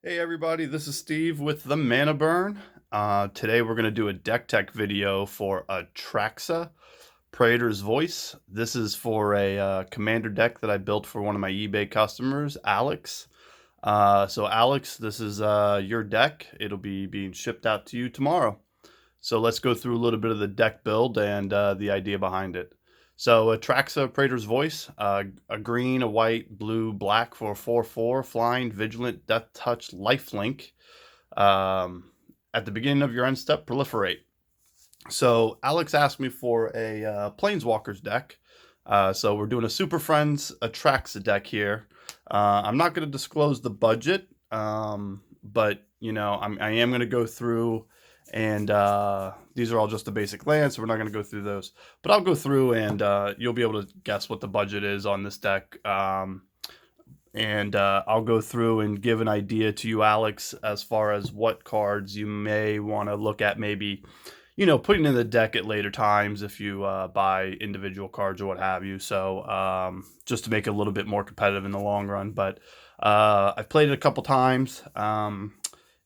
Hey everybody, this is Steve with the Mana Burn. Today we're going to do a deck tech video for Atraxa Praetor's Voice. This is for a commander deck that I built for one of my eBay customers, Alex. So Alex, this is your deck. It'll be being shipped out to you tomorrow. So let's go through a little bit of the deck build and the idea behind it. So Atraxa Praetor's Voice, a green, a white, blue, black for a 4/4, flying, vigilant, death touch, lifelink. At the beginning of your end step, proliferate. So Alex asked me for a Planeswalkers deck. So we're doing a Superfriends Atraxa deck here. I'm not going to disclose the budget, but you know I am going to go through, and these are all just the basic lands, so we're not going to go through those. But I'll go through, and you'll be able to guess what the budget is on this deck. And I'll go through and give an idea to you, Alex, as far as what cards you may want to look at, maybe, you know, putting in the deck at later times if you buy individual cards or what have you. So just to make it a little bit more competitive in the long run. But I've played it a couple times.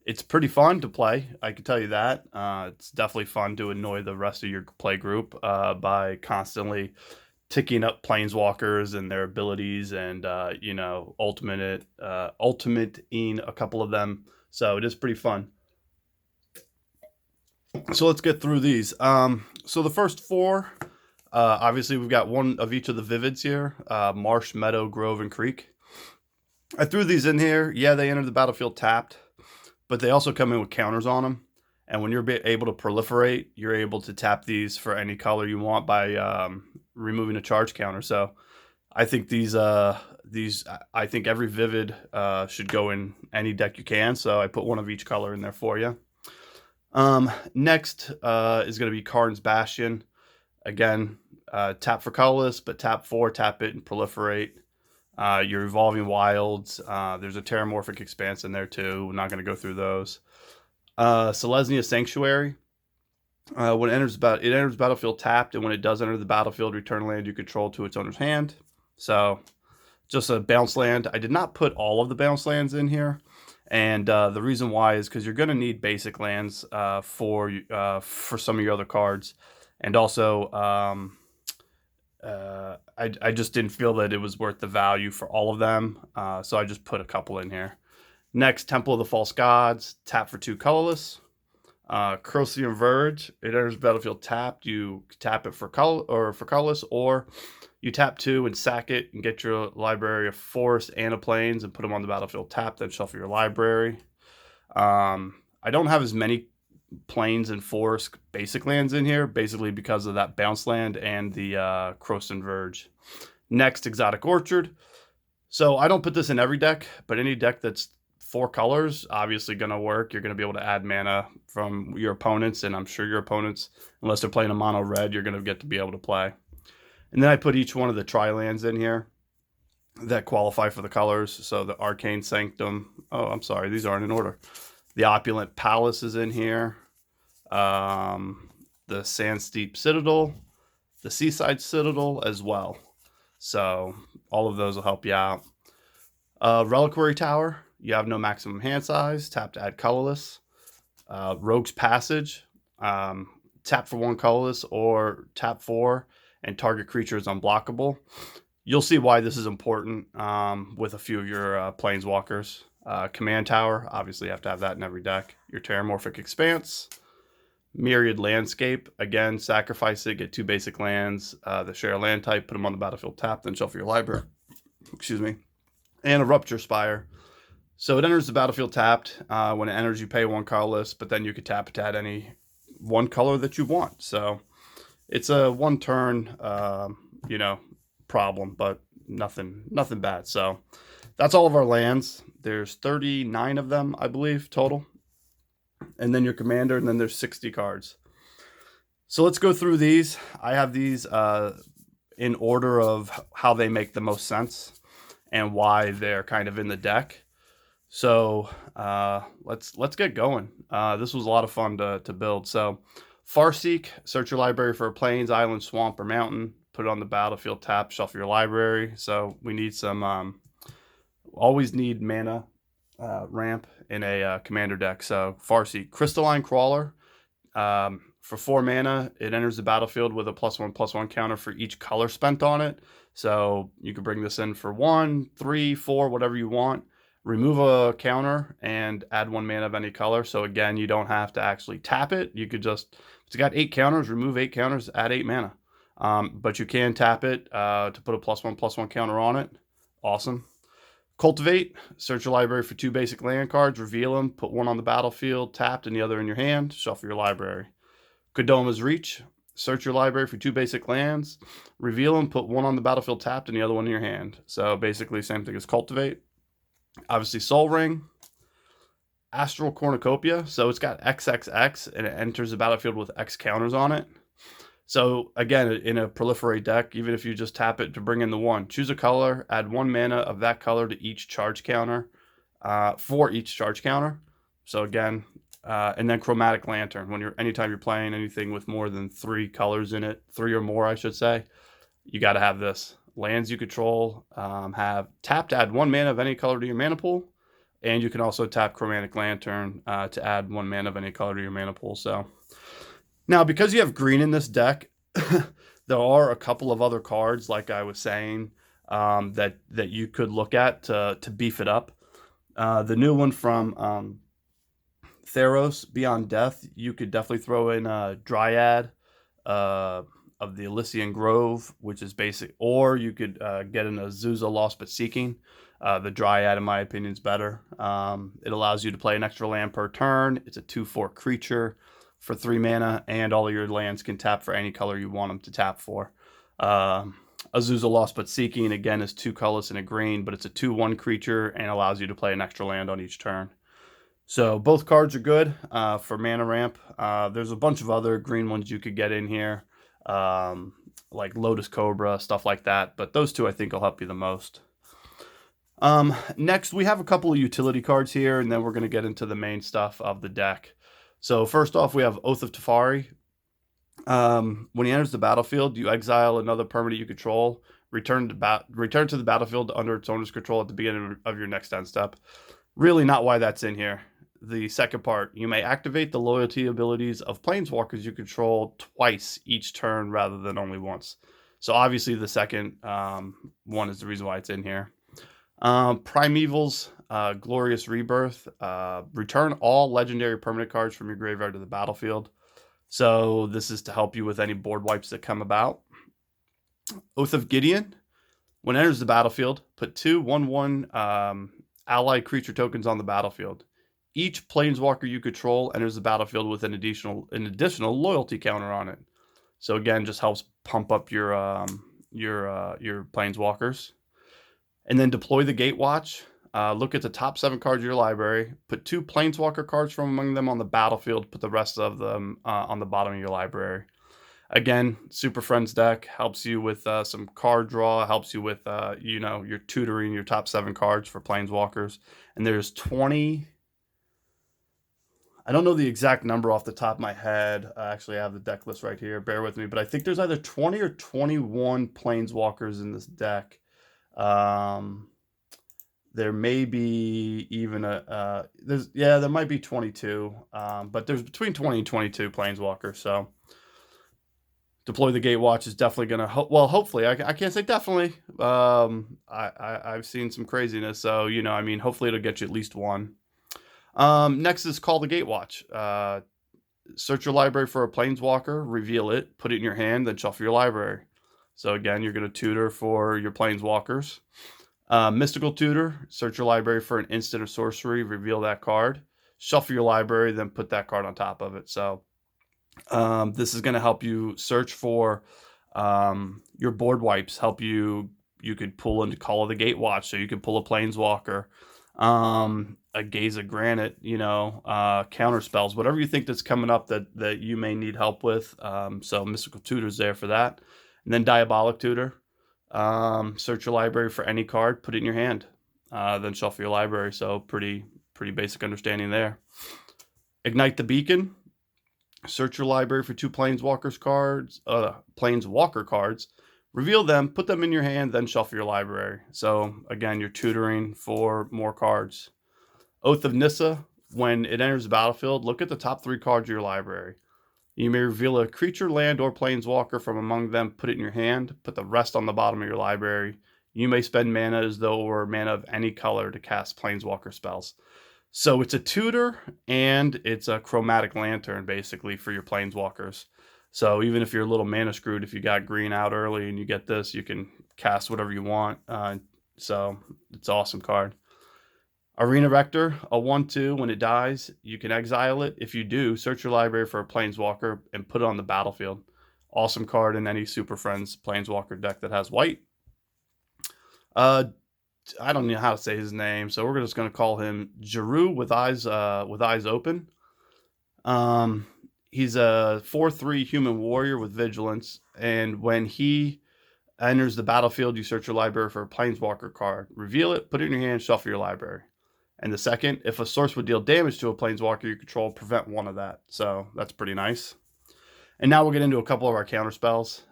It's pretty fun to play, I can tell you that. It's definitely fun to annoy the rest of your play group by constantly ticking up Planeswalkers and their abilities, and you know, ultimating a couple of them. So it is pretty fun. So let's get through these. So the first four, obviously we've got one of each of the vivids here: Marsh, Meadow, Grove, and Creek. I threw these in here. Yeah, they enter the battlefield tapped, but they also come in with counters on them. And when you're able to proliferate, you're able to tap these for any color you want by removing a charge counter. So I think I think every vivid should go in any deck you can. So I put one of each color in there for you. Next is going to be Karn's Bastion. Again, tap for colorless, but tap 4, tap it, and proliferate. Your Evolving Wilds. There's a Terramorphic Expanse in there too. We're not going to go through those. Selesnya Sanctuary. When it enters battlefield tapped, and when it does enter the battlefield, return land you control to its owner's hand. So just a bounce land. I did not put all of the bounce lands in here, and the reason why is because you're going to need basic lands for some of your other cards, and also I just didn't feel that it was worth the value for all of them, so I just put a couple in here. Next, Temple of the False Gods, tap for 2 colorless. Crosium Verge, it enters battlefield tapped. You tap it for colorless, or you tap 2 and sack it and get your library of forest and of plains and put them on the battlefield tapped, then shuffle your library. I don't have as many plains and forest basic lands in here, basically because of that bounce land and the Crosium Verge. Next, Exotic Orchard. So I don't put this in every deck, but any deck that's 4 colors, obviously going to work. You're going to be able to add mana from your opponents, and I'm sure your opponents, unless they're playing a mono red, you're going to get to be able to play. And then I put each one of the tri-lands in here that qualify for the colors. So the Arcane Sanctum. Oh, I'm sorry, these aren't in order. The Opulent Palace is in here. The Sand Steep Citadel. The Seaside Citadel as well. So all of those will help you out. Reliquary Tower. You have no maximum hand size. Tap to add colorless. Rogue's Passage. Tap for 1 colorless, or tap 4 and target creature is unblockable. You'll see why this is important with a few of your Planeswalkers. Command Tower. Obviously you have to have that in every deck. Your Terramorphic Expanse. Myriad Landscape. Again, sacrifice it. Get 2 basic lands. The share land type. Put them on the battlefield tapped. Then shuffle your library. Excuse me. And a Rupture Spire. So it enters the battlefield tapped. When it enters, you pay 1 colorless, but then you could tap it to add any 1 color that you want. So it's a 1 turn, you know, problem, but nothing bad. So that's all of our lands. There's 39 of them, I believe, total. And then your commander, and then there's 60 cards. So let's go through these. I have these in order of how they make the most sense and why they're kind of in the deck. So let's get going. This was a lot of fun to build. So Farseek, search your library for a plains, island, swamp, or mountain. Put it on the battlefield tap, shuffle your library. So we need some, always need mana ramp in a commander deck. So Farseek, Crystalline Crawler. For 4 mana, it enters the battlefield with a +1/+1 counter for each color spent on it. So you could bring this in for 1, 3, 4, whatever you want. Remove a counter and add 1 mana of any color. So again, you don't have to actually tap it. You could just, if it's got 8 counters, remove 8 counters, add 8 mana. But you can tap it to put a +1/+1 counter on it. Awesome. Cultivate, search your library for 2 basic land cards, reveal them, put 1 on the battlefield, tapped, and the other in your hand, shuffle your library. Kodoma's Reach, search your library for 2 basic lands, reveal them, put 1 on the battlefield tapped, and the other one in your hand. So basically, same thing as Cultivate. Obviously, Soul Ring. Astral Cornucopia, so it's got XXX, and it enters the battlefield with X counters on it. So again, in a Proliferate deck, even if you just tap it to bring in the 1, choose a color, add 1 mana of that color to each charge counter, for each charge counter. So again, and then Chromatic Lantern. Anytime you're playing anything with more than 3 colors in it, 3 or more, I should say, you got to have this. Lands you control have tap to add 1 mana of any color to your mana pool, and you can also tap Chromatic Lantern to add 1 mana of any color to your mana pool. So now, because you have green in this deck, there are a couple of other cards, like I was saying, that you could look at to beef it up. The new one from Theros, Beyond Death, you could definitely throw in a Dryad of the Elysian Grove, which is basic, or you could get in Azusa Lost But Seeking. The Dryad, in my opinion, is better. It allows you to play an extra land per turn. It's a 2/4 creature for 3 mana, and all of your lands can tap for any color you want them to tap for. Azusa Lost But Seeking, again, is 2 colorless and a green, but it's a 2/1 creature and allows you to play an extra land on each turn. So both cards are good for mana ramp. There's a bunch of other green ones you could get in here, like Lotus Cobra, stuff like that, but those 2 I think will help you the most. Next, we have a couple of utility cards here, and then we're going to get into the main stuff of the deck. So first off, we have Oath of Teferi. When he enters the battlefield, you exile another permanent you control. Return to the battlefield under its owner's control at the beginning of your next end step. Really not why that's in here. The second part, you may activate the loyalty abilities of Planeswalkers you control twice each turn rather than only once. So obviously the second one is the reason why it's in here. Primeval's Glorious Rebirth. Return all legendary permanent cards from your graveyard to the battlefield. So this is to help you with any board wipes that come about. Oath of Gideon. When it enters the battlefield, put 2 1/1 allied creature tokens on the battlefield. Each Planeswalker you control enters the battlefield with an additional loyalty counter on it. So again, just helps pump up your Planeswalkers. And then deploy the Gatewatch. Look at the top 7 cards of your library. Put 2 Planeswalker cards from among them on the battlefield. Put the rest of them on the bottom of your library. Again, Super Friends deck helps you with some card draw. Helps you with you're tutoring your top 7 cards for Planeswalkers. And there's 20. I don't know the exact number off the top of my head. Actually, I have the deck list right here. Bear with me. But I think there's either 20 or 21 Planeswalkers in this deck. There may be even there might be 22, but there's between 20 and 22 Planeswalkers. So deploy the Gatewatch is definitely gonna hopefully, I can't say definitely. I've seen some craziness, so hopefully it'll get you at least 1. Next is Call the Gatewatch. Search your library for a Planeswalker, reveal it, put it in your hand, then shuffle your library. So again, you're going to tutor for your Planeswalkers. Mystical Tutor, search your library for an instant or sorcery, reveal that card, shuffle your library, then put that card on top of it. So this is going to help you search for your board wipes, help you could pull into Call of the Gatewatch, so you could pull a Planeswalker, a Gaze of Granite, counter spells, whatever you think that's coming up that you may need help with. So Mystical Tutor's there for that. And then Diabolic Tutor. Search your library for any card, put it in your hand, then shuffle your library. So pretty basic understanding there. Ignite the Beacon. Search your library for 2 Planeswalker cards, reveal them, put them in your hand, then shuffle your library. So again, you're tutoring for more cards. Oath of Nissa. When it enters the battlefield, look at the top 3 cards of your library. You may reveal a creature, land, or planeswalker from among them, put it in your hand, put the rest on the bottom of your library. You may spend mana as though it were mana of any color to cast planeswalker spells. So it's a tutor and it's a chromatic lantern basically for your planeswalkers. So even if you're a little mana screwed, if you got green out early and you get this, you can cast whatever you want. So it's an awesome card. Arena Rector, a 1/2. When it dies, you can exile it. If you do, search your library for a Planeswalker and put it on the battlefield. Awesome card in any Super Friends Planeswalker deck that has white. I don't know how to say his name, so we're just going to call him Jeru with eyes open. He's a 4/3 human warrior with vigilance, and when he enters the battlefield, you search your library for a Planeswalker card. Reveal it, put it in your hand, shuffle your library. And the second, if a source would deal damage to a Planeswalker you control, prevent one of that. So that's pretty nice. And now we'll get into a couple of our counter spells.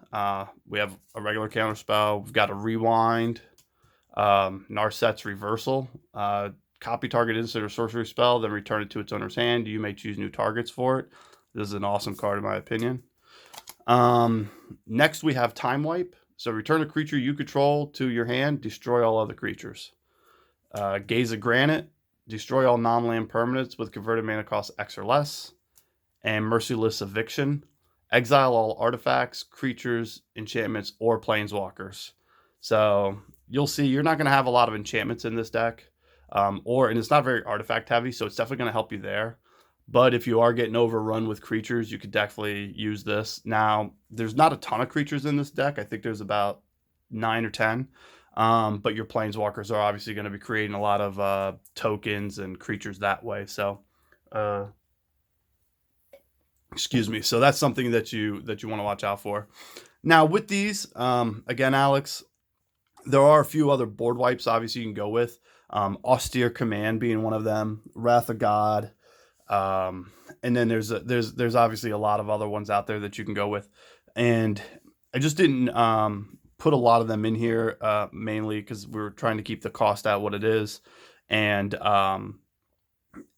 We have a regular counter spell. We've got a Rewind, Narset's Reversal. Copy target instant or sorcery spell, then return it to its owner's hand. You may choose new targets for it. This is an awesome card in my opinion. Next we have Time Wipe. So return a creature you control to your hand, destroy all other creatures. Gaze of Granite, destroy all non-land permanents with converted mana cost X or less. And Merciless Eviction, exile all artifacts, creatures, enchantments, or planeswalkers. So you'll see you're not going to have a lot of enchantments in this deck, and it's not very artifact heavy, so it's definitely going to help you there. But if you are getting overrun with creatures, you could definitely use this. Now, there's not a ton of creatures in this deck. I think there's about 9 or 10. But your planeswalkers are obviously going to be creating a lot of tokens and creatures that way. So, excuse me. So that's something that you want to watch out for. Now with these, again, Alex, there are a few other board wipes. Obviously, you can go with Austere Command being one of them, Wrath of God, and then there's obviously a lot of other ones out there that you can go with. And I just didn't put a lot of them in here, mainly because we were trying to keep the cost at what it is. And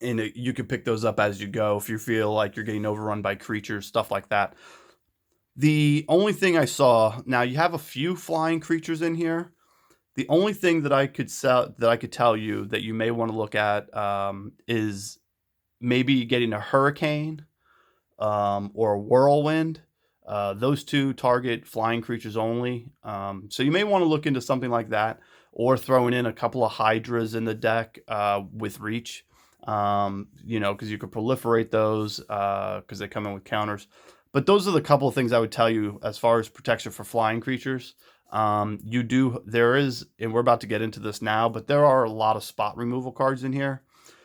you can pick those up as you go if you feel like you're getting overrun by creatures, stuff like that. The only thing I saw, now you have a few flying creatures in here. The only thing that I could tell you that you may want to look at is maybe getting a Hurricane or a Whirlwind. Those two target flying creatures only. So you may want to look into something like that, or throwing in a couple of Hydras in the deck with Reach. Because you could proliferate those because they come in with counters. But those are the couple of things I would tell you as far as protection for flying creatures. There is, and we're about to get into this now, but there are a lot of spot removal cards in here.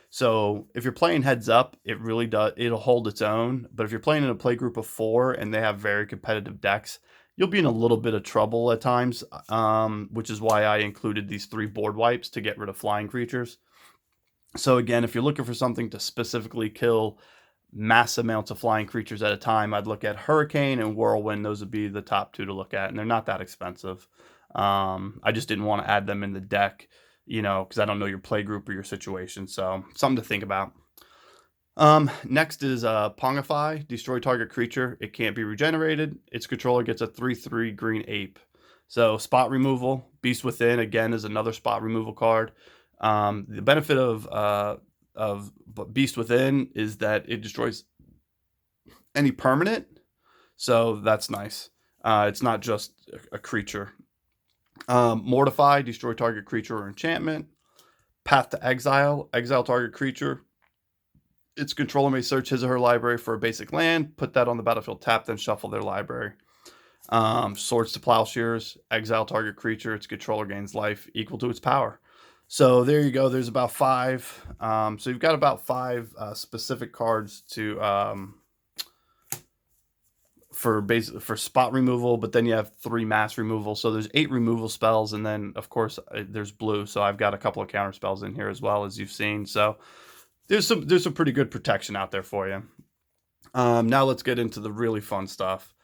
So if you're playing heads up, it'll hold its own. But if you're playing in a play group of 4 and they have very competitive decks, you'll be in a little bit of trouble at times, which is why I included these 3 board wipes to get rid of flying creatures. So again, if you're looking for something to specifically kill mass amounts of flying creatures at a time, I'd look at Hurricane and Whirlwind. Those would be the top 2 to look at, and they're not that expensive. I just didn't want to add them in the deck, because I don't know your play group or your situation. So something to think about. Next is Pongify. Destroy target creature. It can't be regenerated. Its controller gets a 3/3 green ape. So spot removal. Beast Within, again, is another spot removal card. The benefit of Beast Within is that it destroys any permanent. So that's nice. It's not just a creature. Mortify, destroy target creature or enchantment. Path to Exile, exile target creature. Its controller may search his or her library for a basic land, put that on the battlefield tap, then shuffle their library. Swords to Plowshares, exile target creature. Its controller gains life equal to its power. So there you go. There's about 5. So you've got about 5 specific cards for spot removal, but then you have 3 mass removal. So there's 8 removal spells, and then of course there's blue. So I've got a couple of counter spells in here as well, as you've seen. So there's some pretty good protection out there for you. Now let's get into the really fun stuff.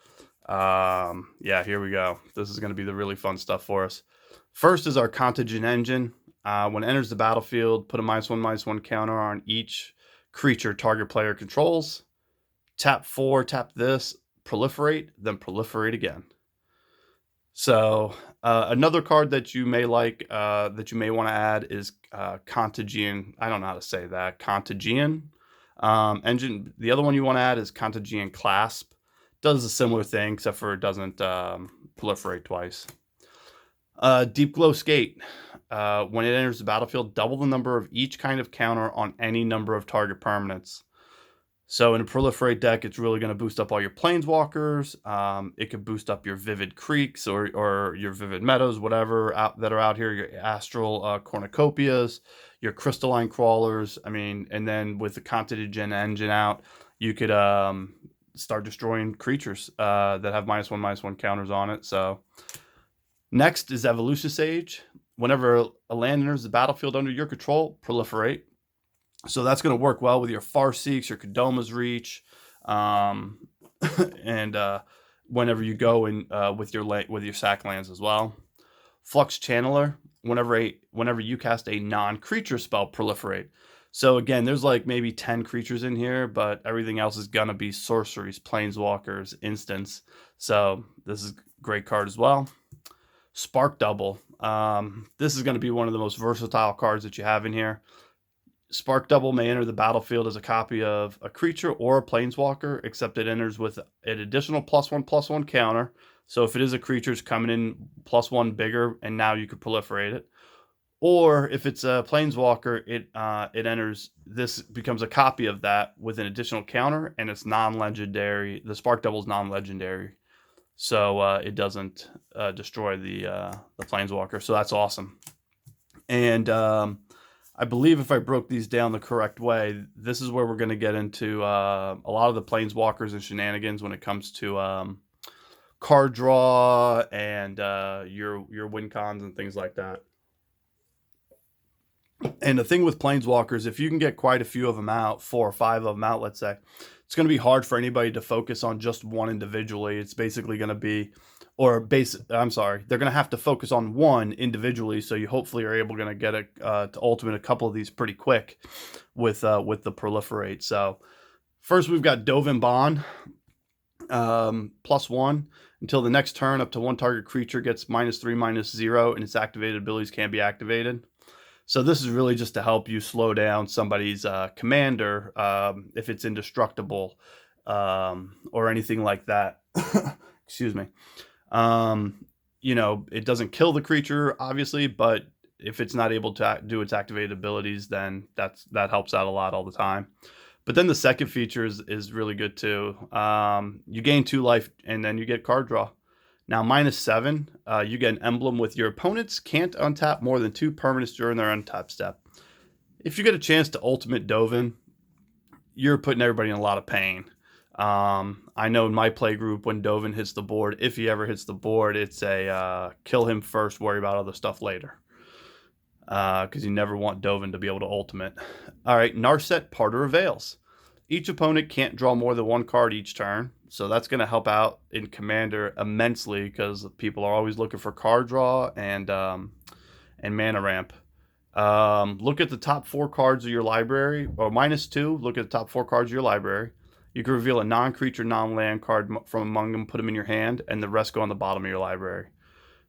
Yeah, here we go. This is going to be the really fun stuff for us. First is our Contagion Engine. When it enters the battlefield, put a -1/-1 counter on each creature target player controls. Tap 4, tap this, proliferate, then proliferate again. So another card that you may like, that you may want to add is Contagion. I don't know how to say that. Contagion engine. The other one you want to add is Contagion Clasp. Does a similar thing, except for it doesn't proliferate twice. Deep Glow Skate. When it enters the battlefield, double the number of each kind of counter on any number of target permanents. So in a Proliferate deck, it's really going to boost up all your Planeswalkers. It could boost up your Vivid Creeks or your Vivid Meadows, whatever that are out here, your Astral Cornucopias, your Crystalline Crawlers. I mean, and then with the Contagion engine out, you could start destroying creatures that have -1/-1 counters on it. So next is Evolution Sage. Whenever a land enters the battlefield under your control, proliferate. So that's going to work well with your Farseeks, your Kodoma's Reach, and whenever you go in with your sack lands as well. Flux Channeler. Whenever you cast a non-creature spell, proliferate. So again, there's like maybe 10 creatures in here, but everything else is gonna be sorceries, planeswalkers, instants. So this is a great card as well. Spark Double. This is going to be one of the most versatile cards that you have in here. Spark Double may enter the battlefield as a copy of a creature or a planeswalker, except it enters with an additional +1/+1 counter. So if it is a creature, it's coming in +1 bigger, and now you could proliferate it. Or if it's a planeswalker, it enters. This becomes a copy of that with an additional counter, and it's non-legendary. The Spark Double is non-legendary, so it doesn't destroy the planeswalker. So that's awesome. And I believe if I broke these down the correct way, this is where we're going to get into a lot of the planeswalkers and shenanigans when it comes to card draw and your win cons and things like that. And the thing with planeswalkers, if you can get quite a few of them out, 4 or 5 of them out, let's say, it's going to be hard for anybody to focus on just one individually. It's basically going to be, they're going to have to focus on one individually. So you hopefully are able to get to ultimate a couple of these pretty quick with the proliferate. So first we've got Dovin Bond, +1 until the next turn. Up to one target creature gets -3/-0, and its activated abilities can be activated. So this is really just to help you slow down somebody's commander if it's indestructible or anything like that. Excuse me. It doesn't kill the creature, obviously, but if it's not able to do its activated abilities, then that helps out a lot all the time. But then the second feature is really good too. You gain 2 life, and then you get card draw. Now, -7, you get an emblem with your opponents can't untap more than 2 permanents during their untap step. If you get a chance to ultimate Dovin, you're putting everybody in a lot of pain. I know in my play group, when Dovin hits the board, if he ever hits the board, it's a kill him first, worry about other stuff later. Because you never want Dovin to be able to ultimate. All right, Narset, Parter of Veils. Each opponent can't draw more than 1 card each turn. So that's going to help out in Commander immensely, because people are always looking for card draw and mana ramp. Look at the top 4 cards of your library, or -2, look at the top 4 cards of your library. You can reveal a non-creature, non-land card from among them, put them in your hand, and the rest go on the bottom of your library.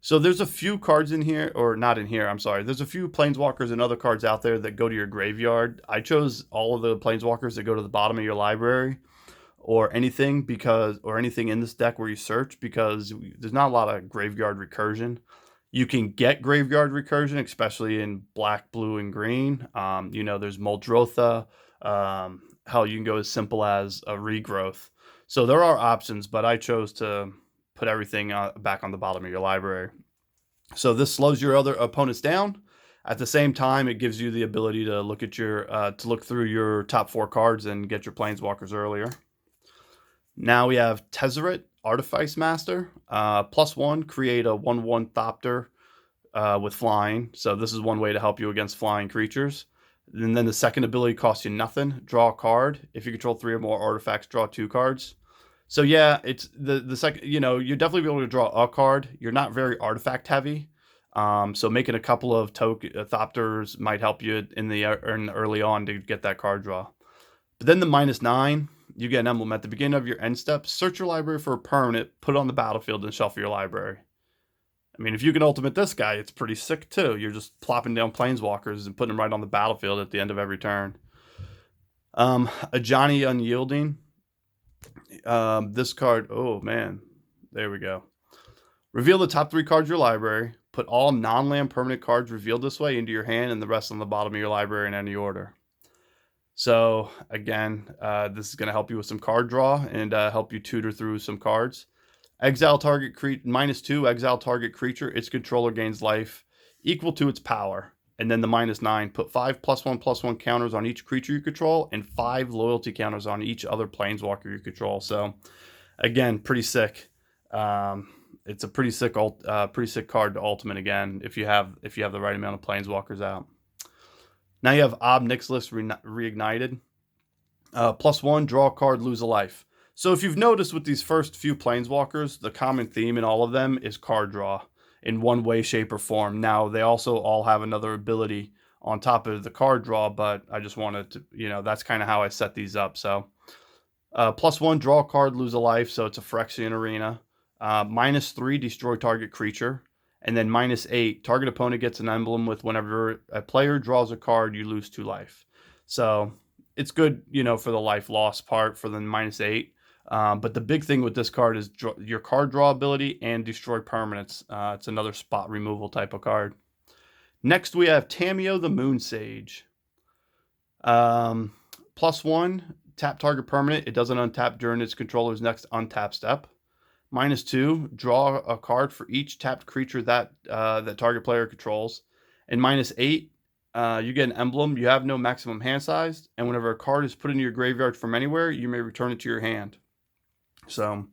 So there's a few cards in here, or not in here, I'm sorry. There's a few planeswalkers and other cards out there that go to your graveyard. I chose all of the planeswalkers that go to the bottom of your library, or anything in this deck where you search, because there's not a lot of graveyard recursion. You can get graveyard recursion, especially in black, blue, and green. There's Muldrotha. Hell, you can go as simple as a regrowth. So there are options, but I chose to put everything back on the bottom of your library. So this slows your other opponents down. At the same time, it gives you the ability to look through your top 4 cards and get your planeswalkers earlier. Now we have Tezzeret, Artifice Master, +1, create a 1/1 Thopter with flying. So this is one way to help you against flying creatures. And then the second ability costs you nothing. Draw a card. If you control 3 or more artifacts, draw 2 cards. So yeah, it's the second. You're definitely be able to draw a card. You're not very artifact heavy. So making a couple of Thopters might help you in the early on to get that card draw. But then the -9, you get an emblem. At the beginning of your end step, search your library for a permanent, put it on the battlefield, and shuffle your library. I mean, if you can ultimate this guy, it's pretty sick too. You're just plopping down Planeswalkers and putting them right on the battlefield at the end of every turn. A Johnny Unyielding. This card, oh man, there we go. Reveal the top 3 cards of your library. Put all non-land permanent cards revealed this way into your hand and the rest on the bottom of your library in any order. So again, this is going to help you with some card draw and help you tutor through some cards. Exile target -2, exile target creature. Its controller gains life equal to its power. And then the -9, put 5 +1/+1 counters on each creature you control and 5 loyalty counters on each other planeswalker you control. So again, pretty sick. It's a pretty sick card to ultimate again if you have the right amount of planeswalkers out. Now you have Ob Nixilis Reignited. +1, draw a card, lose a life. So if you've noticed with these first few planeswalkers, the common theme in all of them is card draw in one way, shape, or form. Now they also all have another ability on top of the card draw, but I just wanted to, that's kind of how I set these up. So +1, draw a card, lose a life. So it's a Phyrexian Arena. -3, destroy target creature. And then -8, target opponent gets an emblem with whenever a player draws a card, you lose 2 life. So it's good, for the life loss part for the -8. But the big thing with this card is your card draw ability and destroy permanents. It's another spot removal type of card. Next, we have Tamiyo the Moon Sage. +1, tap target permanent. It doesn't untap during its controller's next untap step. -2, draw a card for each tapped creature that target player controls. And -8, you get an emblem. You have no maximum hand size, and whenever a card is put into your graveyard from anywhere, you may return it to your hand. So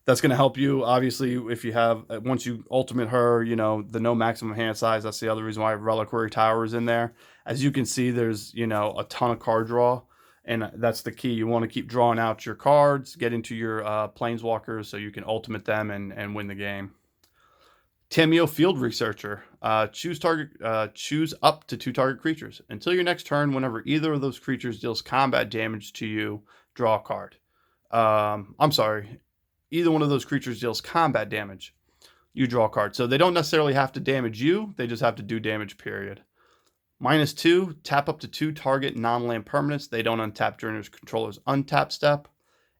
that's going to help you, obviously, if you have, once you ultimate her, the no maximum hand size. That's the other reason why Reliquary Tower is in there. As you can see, there's, a ton of card draw. And that's the key. You want to keep drawing out your cards, get into your planeswalkers so you can ultimate them and win the game. Tamiyo Field Researcher. Choose up to 2 target creatures. Until your next turn, whenever either of those creatures deals combat damage to you, draw a card. I'm sorry. Either one of those creatures deals combat damage, you draw a card. So they don't necessarily have to damage you. They just have to do damage, period. -2, tap up to 2 target non-land permanents. They don't untap during your controller's untap step.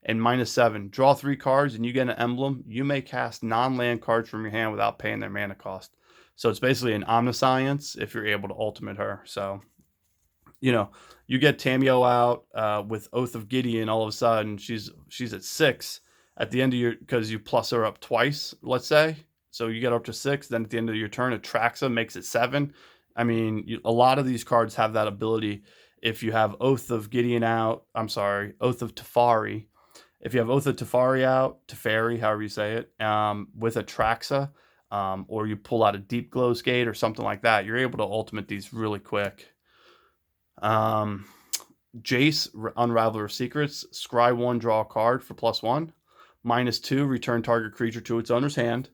And -7, draw 3 cards and you get an emblem. You may cast non-land cards from your hand without paying their mana cost. So it's basically an Omniscience if you're able to ultimate her. So, you get Tamiyo out with Oath of Gideon. All of a sudden, she's at 6 at the end of because you plus her up twice, let's say. So you get up to 6. Then at the end of your turn, Atraxa makes it 7. I mean, a lot of these cards have that ability. If you have Oath of Gideon out, Oath of Teferi. If you have Oath of Teferi out, Teferi, however you say it, with Atraxa, or you pull out a Deep Glow Skate or something like that, you're able to ultimate these really quick. Jace, Unraveler of Secrets, scry 1, draw a card for +1. -2, return target creature to its owner's hand.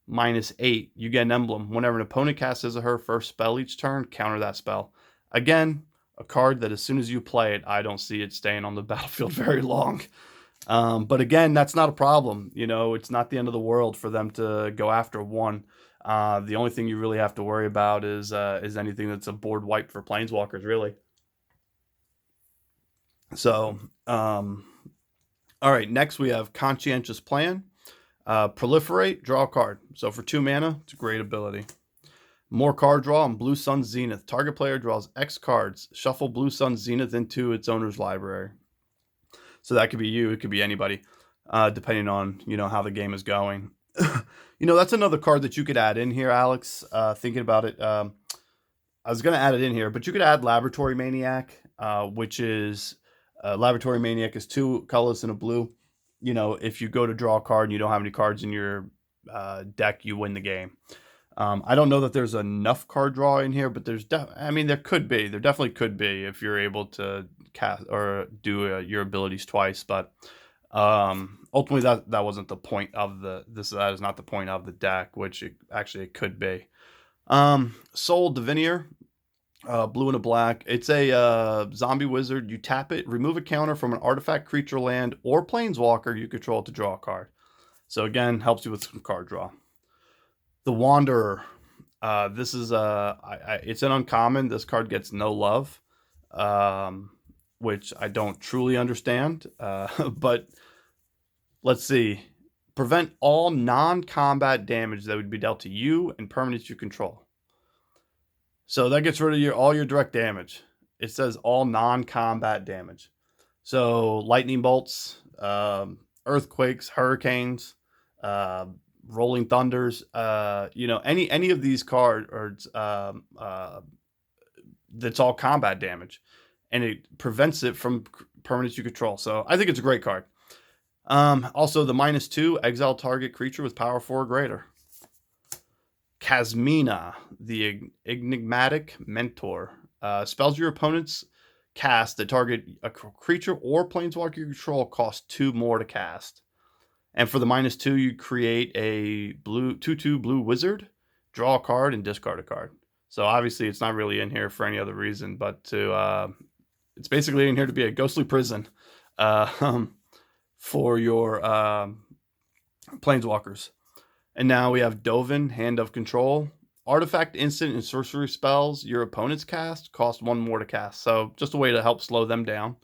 -8, you get an emblem. Whenever an opponent casts his or her first spell each turn, counter that spell. Again, a card that as soon as you play it, I don't see it staying on the battlefield very long. But again, that's not a problem. It's not the end of the world for them to go after 1. The only thing you really have to worry about is anything that's a board wipe for planeswalkers, really. So, all right, next we have Conscientious Plan. Proliferate, draw a card. So for 2 mana, it's a great ability. More card draw on Blue Sun Zenith. Target player draws X cards. Shuffle Blue Sun Zenith into its owner's library. So that could be you. It could be anybody, depending on, how the game is going. That's another card that you could add in here, Alex. Thinking about it, I was going to add it in here, but you could add Laboratory Maniac, which is Laboratory Maniac is 2 colors and a blue. If you go to draw a card and you don't have any cards in your deck, you win the game. I don't know that there's enough card draw in here, but there could be. There definitely could be if you're able to cast or do your abilities twice. But ultimately, that wasn't the point of that is not the point of the deck, which it could be. Soul Divinier, blue and a black. It's a zombie wizard. You tap it, remove a counter from an artifact, creature, land, or planeswalker you control to draw a card. So again, helps you with some card draw. The Wanderer. This is it's an uncommon. This card gets no love, which I don't truly understand. But let's see. Prevent all non-combat damage that would be dealt to you and permanents you control. So that gets rid of all your direct damage. It says all non-combat damage. So lightning bolts, earthquakes, hurricanes, rolling thunders, any of these cards, that's all combat damage, and it prevents it from permanents you control. So I think it's a great card. Also the -2, exile target creature with power 4 or greater. Kasmina, the Enigmatic Mentor. Spells your opponents cast that target a creature or planeswalker you control cost 2 more to cast. And for the -2, you create a 2/2 blue wizard, draw a card, and discard a card. So obviously it's not really in here for any other reason, but it's basically in here to be a ghostly prison for your planeswalkers. And now we have Dovin, Hand of Control. Artifact, instant, and sorcery spells your opponents cast cost 1 more to cast. So just a way to help slow them down.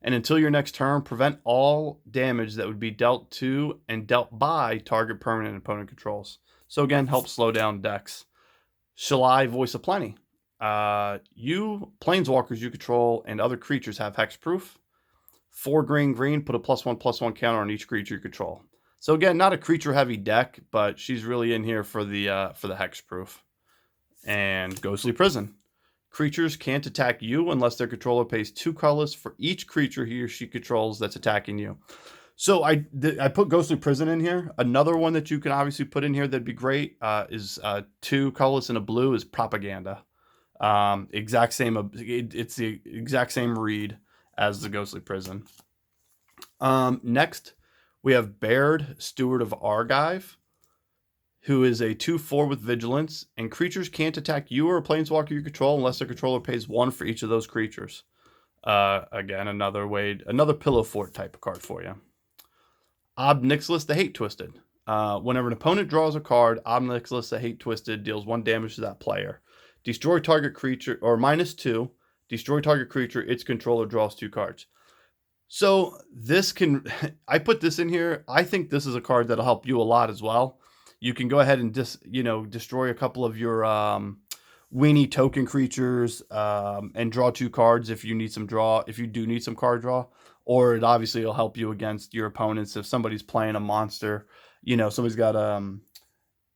And until your next turn, prevent all damage that would be dealt to and dealt by target permanent opponent controls. So again, help slow down decks. Shalai, Voice of Plenty. You, planeswalkers you control, and other creatures have hexproof. 4 green, put a +1/+1 counter on each creature you control. So again, not a creature-heavy deck, but she's really in here for the hexproof. And Ghostly Prison. Creatures can't attack you unless their controller pays 2 colorless for each creature he or she controls that's attacking you. So I put Ghostly Prison in here. Another one that you can obviously put in here that'd be great is 2 colorless and a blue is Propaganda. Exact same. It's the exact same read as the Ghostly Prison. Next, we have Baird, Steward of Argive, who is a 2/4 with vigilance, and creatures can't attack you or a planeswalker you control unless their controller pays 1 for each of those creatures. Again, another pillow fort type of card for you. Ob Nixilis, the Hate Twisted. Whenever an opponent draws a card, Ob Nixilis, the Hate Twisted deals 1 damage to that player. Destroy target creature, or -2. Destroy target creature. Its controller draws 2 cards. So this can, I put this in here. I think this is a card that'll help you a lot as well. You can go ahead and destroy a couple of your weenie token creatures and draw 2 cards if you need some draw. If you do need some card draw, or it obviously will help you against your opponents if somebody's playing a monster. Somebody's got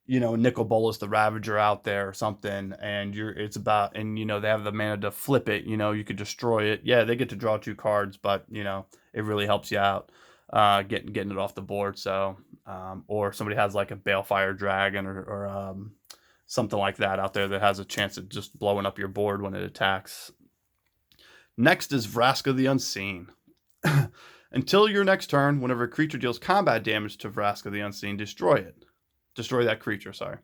Nicol Bolas the Ravager out there or something, and they have the mana to flip it. You could destroy it. Yeah, they get to draw 2 cards, but it really helps you out getting it off the board. So or somebody has like a Balefire Dragon or something like that out there that has a chance of just blowing up your board when it attacks. Next is Vraska the Unseen. Until your next turn, whenever a creature deals combat damage to Vraska the Unseen, destroy it. Destroy that creature, sorry.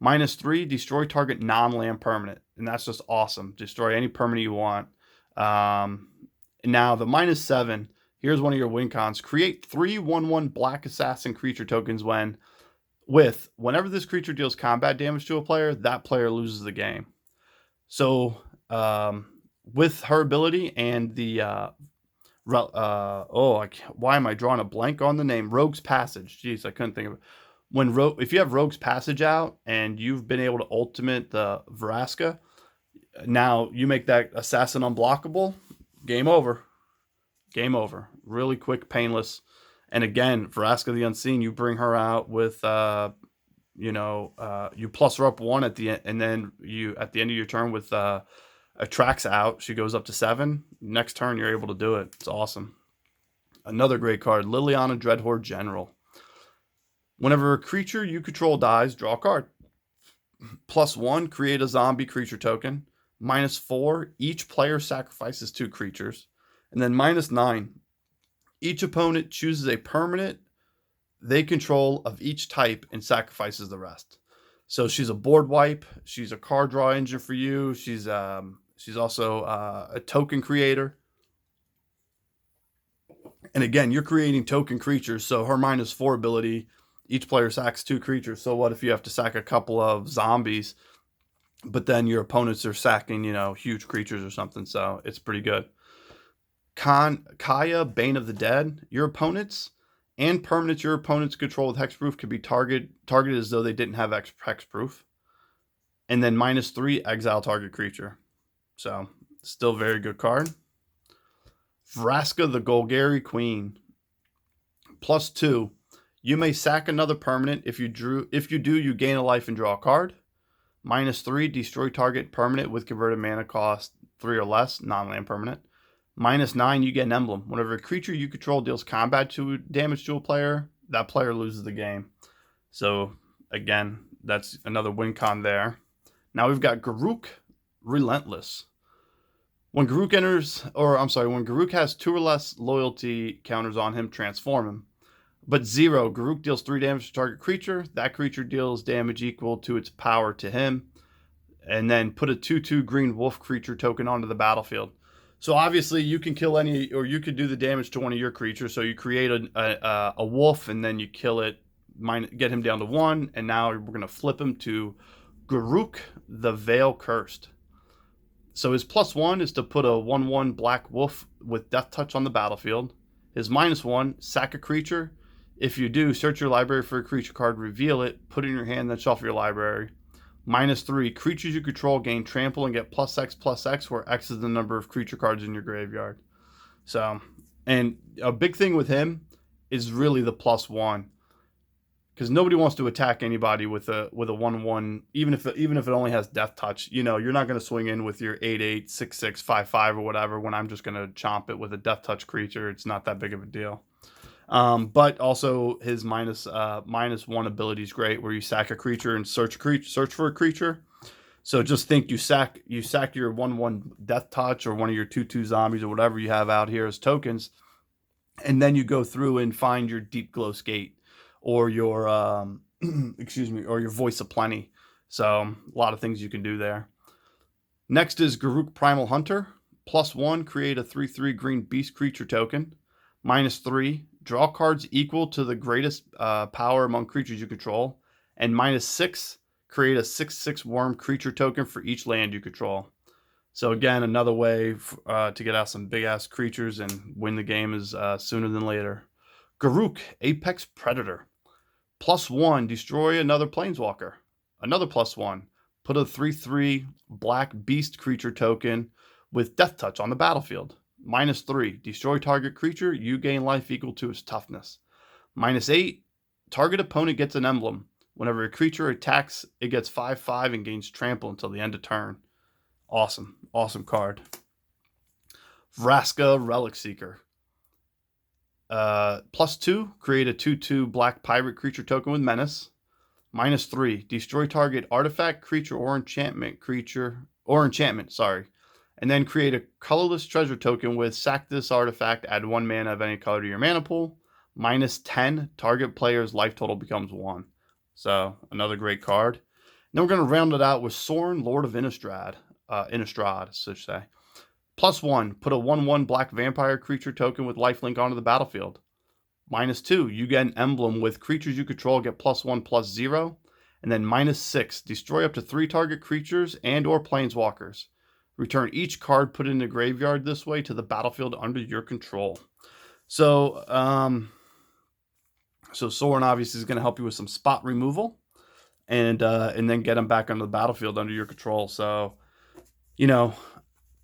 -3, destroy target non-land permanent. And that's just awesome. Destroy any permanent you want. Now, the -7, here's one of your win cons. Create 3 1/1 Black Assassin creature tokens whenever this creature deals combat damage to a player, that player loses the game. So, with her ability and the... why am I drawing a blank on the name? Rogue's Passage. Jeez, I couldn't think of it. If you have Rogue's Passage out and you've been able to ultimate the Vraska, now you make that assassin unblockable, game over. Game over. Really quick, painless. And again, Vraska the Unseen, you bring her out with you plus her up 1 at the end, and then you at the end of your turn with Atraxa out, she goes up to 7. Next turn you're able to do it. It's awesome. Another great card, Liliana Dreadhorde General. Whenever a creature you control dies, draw a card. +1, create a zombie creature token. -4, each player sacrifices 2 creatures. And then -9, each opponent chooses a permanent they control of each type and sacrifices the rest. So she's a board wipe. She's a card draw engine for you. She's also a token creator. And again, you're creating token creatures. So her -4 ability, each player sacks 2 creatures. So what if you have to sack a couple of zombies, but then your opponents are sacking, huge creatures or something? So it's pretty good. Kaya, Bane of the Dead. Your opponents and permanents your opponents control with hexproof can be targeted as though they didn't have hexproof. And then -3, exile target creature. So still very good card. Vraska the Golgari Queen. +2. You may sack another permanent. If you do, you gain a life and draw a card. -3, destroy target permanent with converted mana cost 3 or less, non-land permanent. -9, you get an emblem. Whenever a creature you control deals combat damage to a player, that player loses the game. So again, that's another win con there. Now we've got Garruk Relentless. When Garruk when Garruk has 2 or less loyalty counters on him, transform him. But 0, Garruk deals 3 damage to target creature. That creature deals damage equal to its power to him. And then put a 2/2 green wolf creature token onto the battlefield. So obviously you can kill any, or you could do the damage to one of your creatures. So you create a wolf and then you kill it, get him down to 1. And now we're going to flip him to Garruk the Veil Cursed. So his +1 is to put a 1/1 black wolf with death touch on the battlefield. His -1, sack a creature. If you do, search your library for a creature card, reveal it, put it in your hand, then shuffle your library. -3, creatures you control gain trample and get +X/+X, where X is the number of creature cards in your graveyard. So, and a big thing with him is really the +1, because nobody wants to attack anybody with a 1/1, even if it only has death touch. You're not going to swing in with your 8/8, 6/6, 5/5 or whatever when I'm just going to chomp it with a death touch creature. It's not that big of a deal. But also his -1 ability is great, where you sack a creature and search for a creature. So just think you sack your 1/1 death touch or one of your 2/2 zombies or whatever you have out here as tokens, and then you go through and find your Deep Glow Skate or your or your Voice of Plenty. So a lot of things you can do there. Next is Garruk Primal Hunter. +1, create a 3/3 green beast creature token. -3, draw cards equal to the greatest power among creatures you control. And -6, create a 6/6 worm creature token for each land you control. So again, another way to get out some big-ass creatures and win the game is sooner than later. Garruk, Apex Predator. +1, destroy another Planeswalker. Another +1, put a 3/3 black beast creature token with death touch on the battlefield. -3, destroy target creature, you gain life equal to its toughness. -8, target opponent gets an emblem. Whenever a creature attacks, it gets 5/5 and gains trample until the end of turn. Awesome. Awesome card. Vraska Relic Seeker. +2, create a 2/2 black pirate creature token with menace. -3, destroy target artifact, creature, or enchantment, and then create a colorless treasure token with sack this artifact, add 1 mana of any color to your mana pool. -10, target player's life total becomes 1. So another great card. Then we're going to round it out with Sorin, Lord of Innistrad, so to say. +1, put a 1/1 black vampire creature token with lifelink onto the battlefield. -2, you get an emblem with creatures you control get +1/+0. And then -6, destroy up to 3 target creatures and or planeswalkers. Return each card put in the graveyard this way to the battlefield under your control. So, Sorin obviously is going to help you with some spot removal, and then get them back onto the battlefield under your control. So,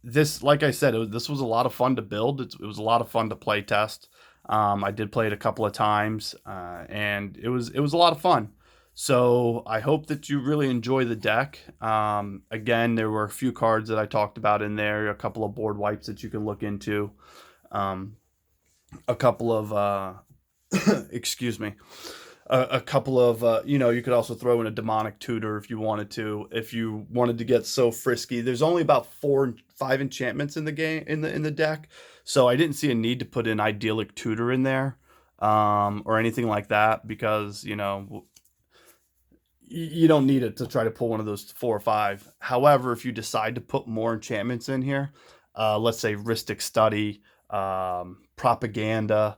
this, like I said, this was a lot of fun to build. It was a lot of fun to play test. I did play it a couple of times, and it was a lot of fun. So I hope that you really enjoy the deck. Again, there were a few cards that I talked about in there, a couple of board wipes that you can look into, a couple of, excuse me, a couple of, you could also throw in a demonic tutor if you wanted to get so frisky. There's only about 4-5 enchantments in the game, in the deck. So I didn't see a need to put an idyllic tutor in there, or anything like that, because, you don't need it to try to pull one of those 4 or 5. However, if you decide to put more enchantments in here, let's say Rhystic Study, Propaganda,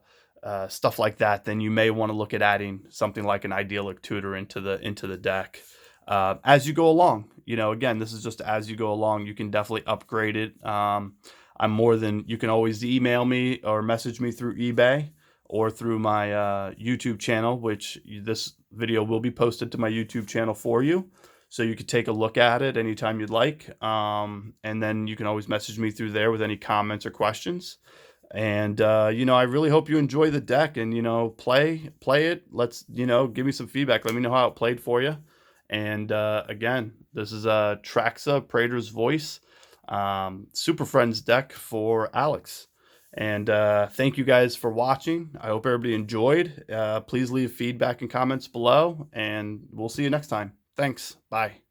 stuff like that, then you may want to look at adding something like an Idyllic Tutor into the deck as you go along. You know, again, this is just as you go along. You can definitely upgrade it. You can always email me or message me through eBay or through my YouTube channel, which this video will be posted to my YouTube channel for you. So you could take a look at it anytime you'd like. And then you can always message me through there with any comments or questions. And, you know, I really hope you enjoy the deck and, you know, play it. Let's, you know, give me some feedback. Let me know how it played for you. And again, this is Atraxa, Praetor's Voice, Super Friends deck for Alex. And thank you guys for watching. I hope everybody enjoyed. Please leave feedback and comments below, and we'll see you next time. Thanks. Bye.